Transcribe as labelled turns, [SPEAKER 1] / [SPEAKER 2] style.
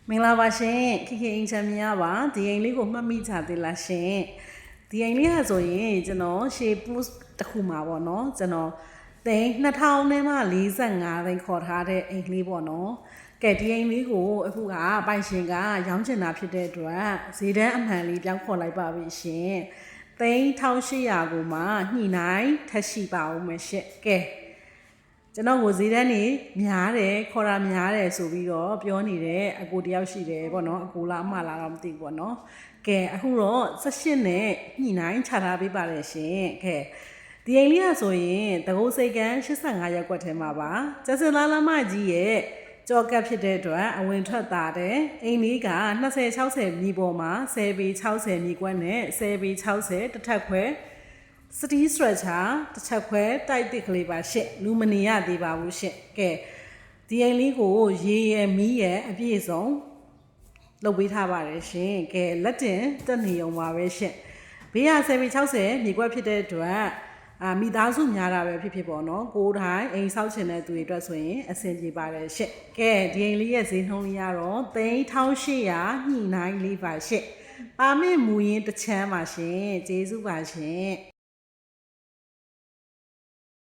[SPEAKER 1] မင်္ဂလာပါရှင်ခင်ခင်အင်ချမ်းမြားပါဒီအိမ်လေးကိုမှတ်မိကြသေးလားရှင်ဒီအိမ်လေးဟာဆိုရင်ကျွန်တော်ရှေ့ post တစ်ခုမှာပေါ့နော်ကျွန်တော်သိန်း2000နဲ့မှ45သိန်းခေါ်ထားတဲ့အိမ်လေးပေါ့နော်ကဲဒီအိမ်လေးကိုအခုကပိုင်ရှင်ကရောင်းချင်တာဖြစ်တဲ့အတွက်ဈေးတန်းအမှန်လေးပြောင်းခေါ်လိုက်ပါပြီရှင်သိန်း1800ကိုမှညှိနှိုင်းထက်ရှိပါဦးမယ်ရှင့်ကဲကျွန်တော်ကိုဈေးတန်းနေများတယ်ခေါ်တာများတယ်ဆိုပြီးတော့ပြောနေတဲ့အကိုတယောက်ရှိတယ်ပေါ့နော်အကိုလားအမလားတော့မသိဘူးပေါ့နော်ကဲအခုတော့18နဲ့ညှိနှိုင်းချထားပေးပါတယ်ရှင်ကဲဒီအိမ်လေးကဆိုရင်တကုတ်စိတ်ကန်း85ရပ်ကွက်ထဲမှာပါကျစလာလမကြီးရဲ့ကြော်ကပ်ဖြစ်တဲ့အတွက်အဝင်ထွက်တာတဲ့အိမ်လေးက20 60မြေပေါ်မှာ10ပေ60မြေကွက်နဲ့10ပေ60တစ်ထပ်ခွဲစတီးစထရက်ချာတစ်ချက်ခွဲတိုက်တစ်ကလေးပါရှင့်လူမနေရသေးပါဘူးရှင့်ကဲဒီအိမ်လေးကိုရေရမီးရအပြည့်စုံလုပ်ပေးထားပါတယ်ရှင်ကဲလက်တင်တက်နေုံပါပဲရှင့်ဘေးက10ပေ60မြေကွက်ဖြစ်တဲ့အတွက်မိသားစုများတာပဲဖြစ်ဖြစ်ပေါ့နော်ကိုယ်တိုင်အိမ်ဆောက်ချင်တဲ့သူတွေအတွက်ဆိုရင်အဆင်ပြေပါတယ်ရှင့်ကဲဒီအိမ်လေးရဲ့ဈေးနှုန်းလေးကတော့3800ညှိနှိုင်းလေးပါရှင့်ပါမင့်မူရင်းတစ်ချမ်းပါရှင်ကျေးဇူးပါရှင်